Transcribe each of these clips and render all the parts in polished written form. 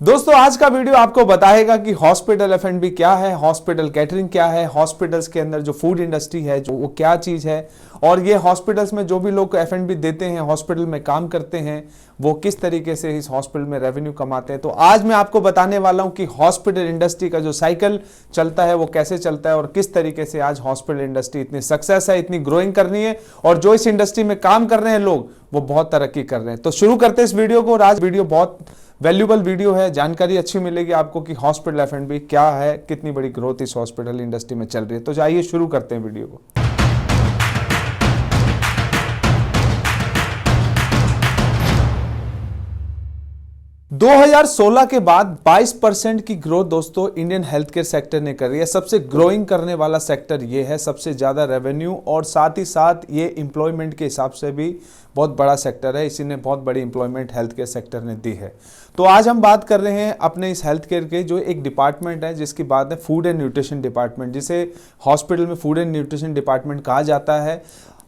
दोस्तों आज का वीडियो आपको बताएगा कि हॉस्पिटल एफ&बी क्या है, हॉस्पिटल कैटरिंग क्या है, हॉस्पिटल्स के अंदर जो फूड इंडस्ट्री है जो वो क्या चीज़ है और ये हॉस्पिटल्स में जो भी लोग एफ&बी देते हैं, हॉस्पिटल में काम करते हैं, वो किस तरीके से इस हॉस्पिटल में रेवेन्यू कमाते हैं। तो आज मैं आपको बताने वाला हूं कि हॉस्पिटल इंडस्ट्री का जो साइकिल चलता है वो कैसे चलता है और किस तरीके से आज हॉस्पिटल इंडस्ट्री इतनी सक्सेस है, इतनी ग्रोइंग कर रही है और जो इस इंडस्ट्री में काम कर रहे हैं लोग वो बहुत तरक्की कर रहे हैं। तो शुरू करते हैं इस वीडियो को। और आज वीडियो बहुत वैल्यूबल वीडियो है, जानकारी अच्छी मिलेगी आपको कि हॉस्पिटल एफ&बी क्या है, कितनी बड़ी ग्रोथ इस हॉस्पिटल इंडस्ट्री में चल रही है। तो जाइए शुरू करते हैं वीडियो को। दो 2016 के बाद 22% की ग्रोथ दोस्तों इंडियन हेल्थ केयर सेक्टर ने करी है। सबसे ग्रोइंग करने वाला सेक्टर ये है, सबसे ज़्यादा रेवेन्यू और साथ ही साथ ये एम्प्लॉयमेंट के हिसाब से भी बहुत बड़ा सेक्टर है। इसी ने बहुत बड़ी एम्प्लॉयमेंट हेल्थ केयर सेक्टर ने दी है। तो आज हम बात कर रहे हैं अपने इस हेल्थ केयर के जो एक डिपार्टमेंट है जिसकी बात है फूड एंड न्यूट्रिशन डिपार्टमेंट, जिसे हॉस्पिटल में फूड एंड न्यूट्रिशन डिपार्टमेंट कहा जाता है।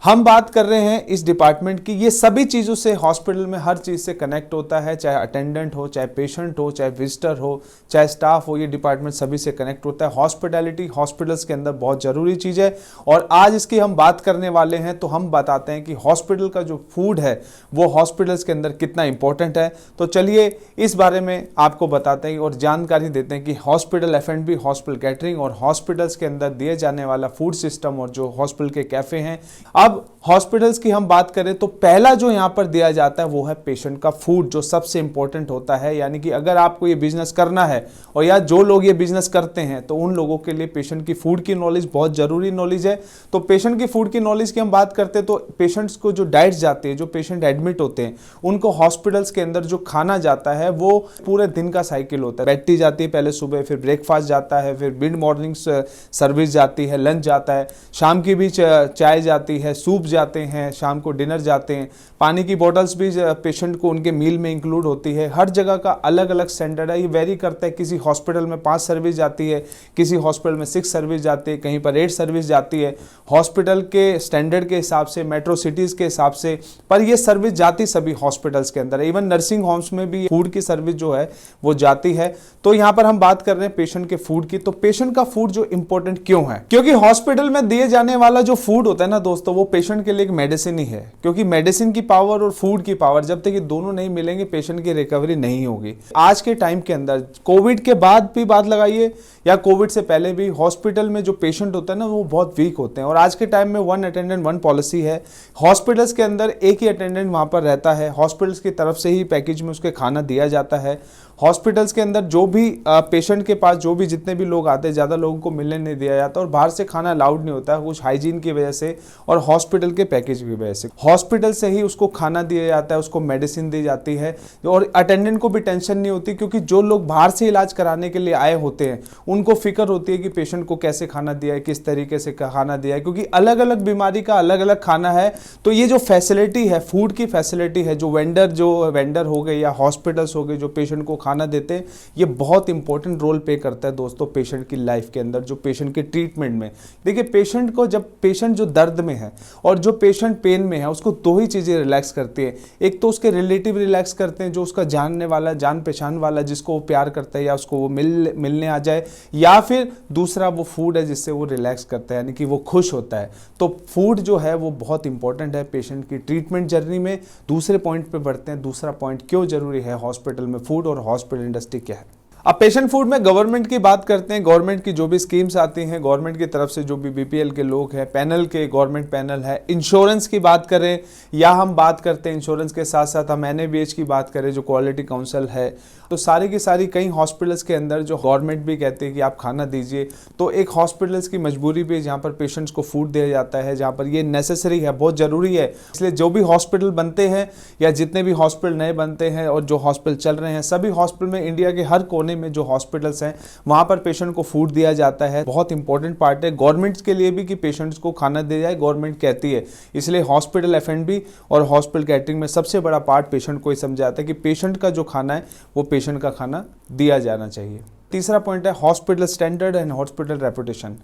हम बात कर रहे हैं इस डिपार्टमेंट की, ये सभी चीज़ों से हॉस्पिटल में हर चीज़ से कनेक्ट होता है, चाहे अटेंडेंट हो, चाहे पेशेंट हो, चाहे विजिटर हो, चाहे स्टाफ हो, ये डिपार्टमेंट सभी से कनेक्ट होता है। हॉस्पिटैलिटी हॉस्पिटल्स के अंदर बहुत ज़रूरी चीज़ है और आज इसकी हम बात करने वाले हैं। तो हम बताते हैं कि हॉस्पिटल का जो फूड है वो हॉस्पिटल्स के अंदर कितना इंपॉर्टेंट है। तो चलिए इस बारे में आपको बताते हैं और जानकारी देते हैं कि हॉस्पिटल एफ&बी, हॉस्पिटल कैटरिंग और हॉस्पिटल्स के अंदर दिए जाने वाला फूड सिस्टम और जो हॉस्पिटल के कैफ़े हैं। अब हॉस्पिटल्स की हम बात करें तो पहला जो यहां पर दिया जाता है वो है पेशेंट का फूड, जो सबसे इंपॉर्टेंट होता है। यानी कि अगर आपको ये बिजनेस करना है और या जो लोग ये बिजनेस करते हैं तो उन लोगों के लिए पेशेंट की फूड की नॉलेज बहुत जरूरी नॉलेज है। तो पेशेंट की फूड की नॉलेज की हम बात करते हैं तो पेशेंट्स को जो डाइट जाती है, जो पेशेंट एडमिट होते हैं उनको हॉस्पिटल्स के अंदर जो खाना जाता है वो पूरे दिन का साइकिल होता है। बैठी जाती है पहले सुबह, फिर ब्रेकफास्ट जाता है, फिर मिड मॉर्निंग सर्विस जाती है, लंच जाता है, शाम की भी चाय जाती है, सूप जाते हैं, शाम को डिनर जाते हैं, पानी की बोतल्स भी पेशेंट को उनके मील में इंक्लूड होती है। हर जगह का अलग अलग स्टैंडर्ड है, ये वेरी करता है। किसी हॉस्पिटल में 5 सर्विस जाती है, किसी हॉस्पिटल में 6 सर्विस जाती है, कहीं पर 8 सर्विस जाती है। हॉस्पिटल के स्टैंडर्ड के हिसाब से, मेट्रो सिटीज़ के हिसाब से, पर ये सर्विस जाती सभी हॉस्पिटल्स के अंदर है। इवन नर्सिंग होम्स में भी फूड की सर्विस जो है वो जाती है। तो यहाँ पर हम बात कर रहे हैं पेशेंट के फूड की। तो पेशेंट का फूड जो इंपॉर्टेंट क्यों है? क्योंकि हॉस्पिटल में दिए जाने वाला जो फूड होता है ना दोस्तों, वो पेशेंट के लिए एक मेडिसिन ही है। क्योंकि मेडिसिन की पावर और फूड की पावर जब तक ये दोनों नहीं मिलेंगे पेशेंट की रिकवरी नहीं होगी। आज के टाइम के अंदर कोविड के बाद भी बात लगाइए या कोविड से पहले भी, हॉस्पिटल में जो पेशेंट होता है ना वो बहुत वीक होते हैं। और आज के टाइम में 1 अटेंडेंट 1 पॉलिसी है। हॉस्पिटल्स के अंदर एक ही अटेंडेंट वहां पर रहता है, हॉस्पिटल्स की तरफ से ही पैकेज में उसके खाना दिया जाता है। हॉस्पिटल्स के अंदर जो भी पेशेंट के पास जो भी जितने भी लोग आते हैं ज़्यादा लोगों को मिलने नहीं दिया जाता और बाहर से खाना अलाउड नहीं होता है, कुछ हाइजीन की वजह से और हॉस्पिटल के पैकेज की वजह से। हॉस्पिटल से ही उसको खाना दिया जाता है, उसको मेडिसिन दी जाती है और अटेंडेंट को भी टेंशन नहीं होती, क्योंकि जो लोग बाहर से इलाज कराने के लिए आए होते हैं उनको फिक्र होती है कि पेशेंट को कैसे खाना दिया है, किस तरीके से खाना दिया है, क्योंकि अलग अलग बीमारी का अलग अलग खाना है। तो ये जो फैसिलिटी है, फूड की फैसिलिटी है, जो वेंडर हो गए या हॉस्पिटल्स हो गए जो पेशेंट को खाना देते हैं, ये बहुत इंपॉर्टेंट रोल प्ले करता है दोस्तों पेशेंट की लाइफ के अंदर, जो पेशेंट के ट्रीटमेंट में। देखिए पेशेंट को, जब पेशेंट जो दर्द में है और जो पेशेंट पेन में है, उसको 2 ही चीज़ें रिलैक्स करती है। एक तो उसके रिलेटिव रिलैक्स करते हैं, जो उसका जानने वाला, जान पहचान वाला, जिसको वो प्यार करता है या उसको वो मिलने आ जाए, या फिर दूसरा वो फूड है जिससे वो रिलैक्स करता है, यानी कि वो खुश होता है। तो फूड जो है वो बहुत इंपॉर्टेंट है पेशेंट की ट्रीटमेंट जर्नी में। दूसरे पॉइंट पे बढ़ते हैं, दूसरा पॉइंट क्यों जरूरी है हॉस्पिटल में फूड और हॉस्पिटल इंडस्ट्री क्या है। अब पेशेंट फूड में गवर्नमेंट की बात करते हैं। गवर्नमेंट की जो भी स्कीम्स आती हैं, गवर्नमेंट की तरफ से जो भी बीपीएल के लोग हैं, पैनल के, गवर्नमेंट पैनल है, इंश्योरेंस की बात करें या हम बात करते हैं इंश्योरेंस के साथ साथ हम NABH की बात करें जो क्वालिटी काउंसिल है, तो सारी की सारी कई हॉस्पिटल्स के अंदर जो गवर्नमेंट भी कहती है कि आप खाना दीजिए, तो एक हॉस्पिटल्स की मजबूरी भी जहाँ पर पेशेंट्स को फूड दिया जाता है, जहाँ पर ये नेसेसरी है, बहुत ज़रूरी है। इसलिए जो भी हॉस्पिटल बनते हैं या जितने भी हॉस्पिटल नए बनते हैं और जो हॉस्पिटल चल रहे हैं, सभी हॉस्पिटल में, इंडिया के हर कोने में जो हॉस्पिटल्स हैं वहाँ पर पेशेंट को फूड दिया जाता है। बहुत इंपॉर्टेंट पार्ट है गवर्नमेंट के लिए भी कि पेशेंट्स को खाना दिया जाए, गवर्नमेंट कहती है। इसलिए हॉस्पिटल एफ&बी और हॉस्पिटल कैटरिंग में सबसे बड़ा पार्ट पेशेंट को ही समझा जाता है कि पेशेंट का जो खाना है वो पेशेंट का खाना दिया जाना चाहिए। तीसरा पॉइंट है hospital standard and hospital reputation.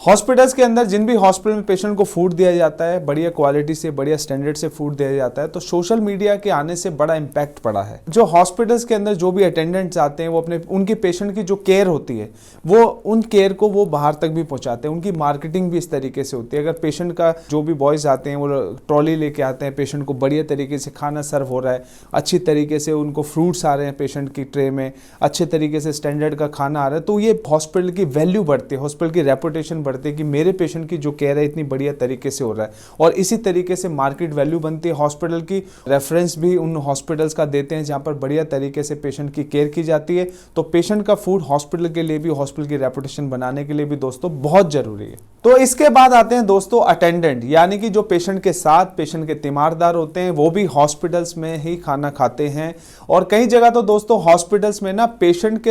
Hospitals के अंदर जिन भी हॉस्पिटल में पेशेंट को फूड दिया जाता है, बढ़िया क्वालिटी से, बढ़िया स्टैंडर्ड से फूड दिया जाता है, तो सोशल मीडिया के आने से बड़ा इम्पैक्ट पड़ा है। जो हॉस्पिटल्स के अंदर जो भी अटेंडेंट्स आते हैं, वो अपने उनके पेशेंट की जो केयर होती है, वो उन केयर को वो बाहर तक भी पहुंचाते हैं। उनकी मार्केटिंग भी इस तरीके से होती है। अगर पेशेंट का जो भी बॉयज़ आते हैं, वो ट्रॉली लेके आते हैं, पेशेंट को बढ़िया तरीके से खाना सर्व हो रहा है, अच्छी तरीके से उनको फ्रूट्स आ रहे हैं पेशेंट की ट्रे में, अच्छे तरीके से स्टैंडर्ड का खाना आ रहा है, तो ये हॉस्पिटल की वैल्यू बढ़ती है, हॉस्पिटल की रेपुटेशन बढ़ती है कि मेरे पेशेंट की जो केयर है इतनी बढ़िया तरीके से हो रहा है। और इसी तरीके से मार्केट वैल्यू बनती है। हॉस्पिटल की रेफरेंस भी उन हॉस्पिटल्स का देते हैं जहां पर बढ़िया तरीके से पेशेंट की केयर की जाती है। तो पेशेंट का फूड हॉस्पिटल के लिए भी, हॉस्पिटल की रेपुटेशन बनाने के लिए भी दोस्तों बहुत जरूरी है। तो इसके बाद आते हैं दोस्तों अटेंडेंट, यानी कि जो पेशेंट के साथ पेशेंट के तीमारदार होते हैं, वो भी हॉस्पिटल्स में ही खाना खाते हैं। और कई जगह तो दोस्तों हॉस्पिटल्स में ना पेशेंट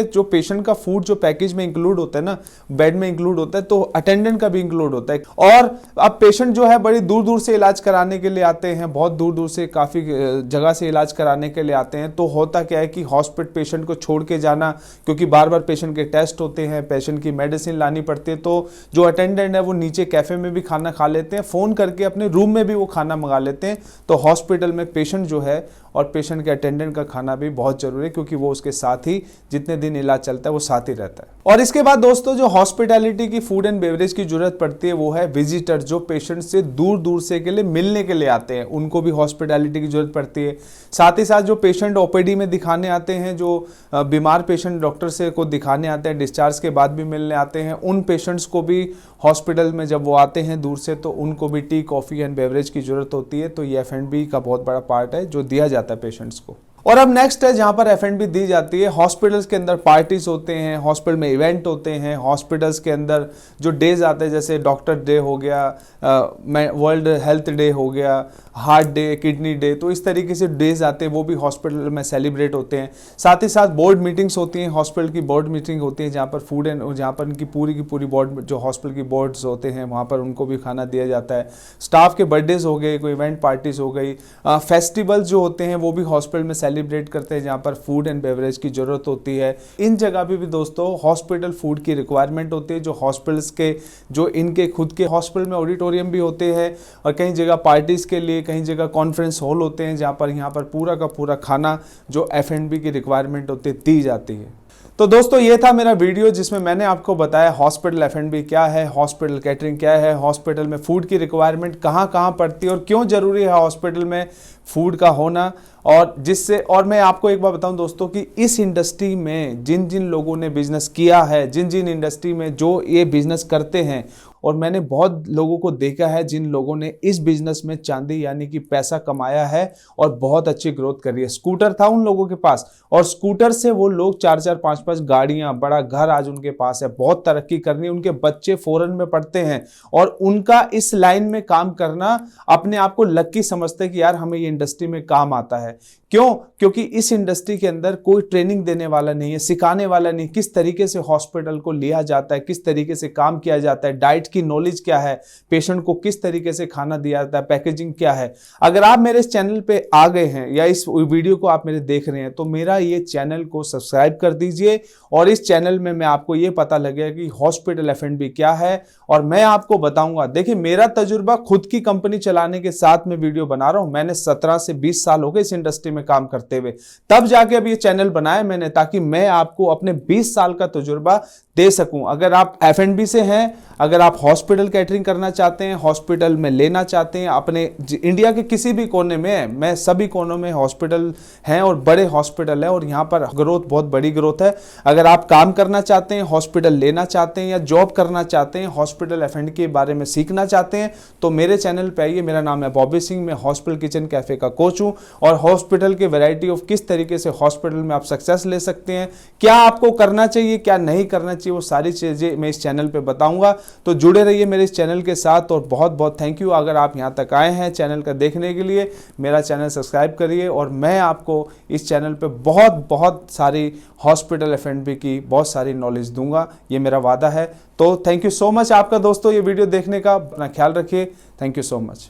का फूड जो पैकेज में इंक्लूड होता है ना, बेड में इंक्लूड होता है, तो अटेंडेंट का भी इंक्लूड होता है। और अब पेशेंट जो है बड़ी दूर दूर से इलाज कराने के लिए आते हैं, बहुत दूर दूर से काफी जगह से इलाज कराने के लिए आते हैं। तो होता क्या है कि हॉस्पिटल पेशेंट को छोड़ के जाना, क्योंकि बार बार पेशेंट के टेस्ट होते हैं, पेशेंट की मेडिसिन लानी पड़ती है, तो जो अटेंडेंट है वो नीचे कैफे में भी खाना खा लेते हैं, फोन करके अपने रूम में भी वो खाना मंगा लेते हैं। तो हॉस्पिटल में पेशेंट जो है और पेशेंट के अटेंडेंट का खाना भी बहुत जरूरी है, क्योंकि वो उसके साथ ही जितने दिन इलाज चलता है वो साथ ही रहता है। और इसके बाद दोस्तों जो हॉस्पिटैलिटी की फूड एंड बेवरेज की जरूरत पड़ती है, वो है विजिटर, जो पेशेंट से दूर दूर से के लिए मिलने के लिए आते हैं, उनको भी हॉस्पिटैलिटी की जरूरत पड़ती है। साथ ही साथ जो पेशेंट ओपीडी में दिखाने आते हैं, जो बीमार पेशेंट डॉक्टर से को दिखाने आते हैं, डिस्चार्ज के बाद भी मिलने आते हैं, उन पेशेंट्स को भी हॉस्पिटल में जब वो आते हैं दूर से, तो उनको भी टी, कॉफी एंड बेवरेज की जरूरत होती है। तो ये F&B का बहुत बड़ा पार्ट है जो दिया जाता है पेशेंट्स को। और अब नेक्स्ट है जहां पर F&B दी जाती है, हॉस्पिटल्स के अंदर पार्टीज होते हैं, हॉस्पिटल में इवेंट होते हैं, हॉस्पिटल्स के अंदर जो डेज आते हैं, जैसे डॉक्टर डे हो गया, वर्ल्ड हेल्थ डे हो गया, हार्ट डे, किडनी डे, तो इस तरीके से डेज आते हैं, वो भी हॉस्पिटल में सेलिब्रेट होते हैं। साथ ही साथ बोर्ड मीटिंग्स होती हैं, हॉस्पिटल की बोर्ड मीटिंग होती है, जहाँ पर फूड एंड जहाँ पर उनकी पूरी की बोर्ड, जो हॉस्पिटल की बोर्ड्स होते हैं, वहाँ पर उनको भी खाना दिया जाता है। स्टाफ के बर्थडेज हो गए, कोई इवेंट पार्टीज हो गई, फेस्टिवल्स जो होते हैं वो भी हॉस्पिटल में सेलिब्रेट करते हैं, जहाँ पर फूड एंड बेवरेज की जरूरत होती है। इन जगह पे भी दोस्तों हॉस्पिटल फूड की रिक्वायरमेंट होती है। जो हॉस्पिटल्स के जो इनके खुद के हॉस्पिटल में ऑडिटोरियम भी होते हैं, और कई जगह पार्टीज के लिए, कई जगह कॉन्फ्रेंस हॉल होते हैं, जहाँ पर यहाँ पर पूरा का पूरा खाना जो F&B की रिक्वायरमेंट होती है दी जाती है। तो दोस्तों ये था मेरा वीडियो, जिसमें मैंने आपको बताया हॉस्पिटल F&B क्या है, हॉस्पिटल कैटरिंग क्या है, हॉस्पिटल में फूड की रिक्वायरमेंट कहाँ कहाँ पड़ती है, और क्यों जरूरी है हॉस्पिटल में फूड का होना। और मैं आपको एक बात बताऊं दोस्तों कि इस इंडस्ट्री में जिन जिन लोगों ने बिजनेस किया है, जिन जिन इंडस्ट्री में जो ये बिजनेस करते हैं, और मैंने बहुत लोगों को देखा है जिन लोगों ने इस बिजनेस में चांदी यानी कि पैसा कमाया है और बहुत अच्छी ग्रोथ करी है। स्कूटर था उन लोगों के पास, और स्कूटर से वो लोग 4-4, 5-5 गाड़ियां, बड़ा घर आज उनके पास है, बहुत तरक्की करनी, उनके बच्चे फॉरेन में पढ़ते हैं, और उनका इस लाइन में काम करना अपने आप को लकी समझते हैं कि यार हमें ये इंडस्ट्री में काम आता है। क्यों? क्योंकि इस इंडस्ट्री के अंदर कोई ट्रेनिंग देने वाला नहीं है, सिखाने वाला नहीं, किस तरीके से हॉस्पिटल को लिया जाता है, किस तरीके से काम किया जाता है, डाइट की नॉलेज क्या है, पेशेंट को किस तरीके से खाना दिया जाता है, पैकेजिंग क्या है। अगर आप मेरे इस चैनल पे आ गए हैं या इस वीडियो को आप मेरे देख रहे हैं, तो मेरा ये चैनल को सब्सक्राइब कर दीजिए, और इस चैनल में मैं आपको ये पता लगेगा कि हॉस्पिटल F&B क्या है, और मैं आपको बताऊंगा। देखिए मेरा तजुर्बा खुद की कंपनी चलाने के साथ में वीडियो बना रहा हूं, मैंने 17 से 20 साल हो गए इस इंडस्ट्री में काम करते हुए, तब जाके अब ये चैनल बनाया मैंने, ताकि मैं आपको अपने 20 साल का तजुर्बा दे सकूं। अगर आप F&B से हैं, अगर आप हॉस्पिटल कैटरिंग करना चाहते हैं, हॉस्पिटल में लेना चाहते हैं, अपने इंडिया के किसी भी कोने में है, मैं सभी कोनों में हॉस्पिटल हैं और बड़े हॉस्पिटल है, और यहाँ पर ग्रोथ बहुत बड़ी ग्रोथ है। अगर आप काम करना चाहते हैं, हॉस्पिटल लेना चाहते हैं, या जॉब करना चाहते हैं, हॉस्पिटल F&B के बारे में सीखना चाहते हैं, तो मेरे चैनल पे आइए। मेरा नाम है बॉबी सिंह, मैं हॉस्पिटल किचन कैफे का कोच हूँ, और हॉस्पिटल के वैरायटी ऑफ किस तरीके से हॉस्पिटल में आप सक्सेस ले सकते हैं, क्या आपको करना चाहिए, क्या नहीं करना चाहिए, वो सारी चीजें मैं इस चैनल पे बताऊंगा। तो जुड़े रहिए मेरे इस चैनल के साथ, और बहुत बहुत थैंक यू अगर आप यहां तक आए हैं चैनल का देखने के लिए। मेरा चैनल सब्सक्राइब करिए, और मैं आपको इस चैनल पे बहुत बहुत सारी हॉस्पिटल F&B की बहुत सारी नॉलेज दूंगा, ये मेरा वादा है। तो थैंक यू सो मच आपका दोस्तों ये वीडियो देखने का, अपना ख्याल रखिए। Thank you so much.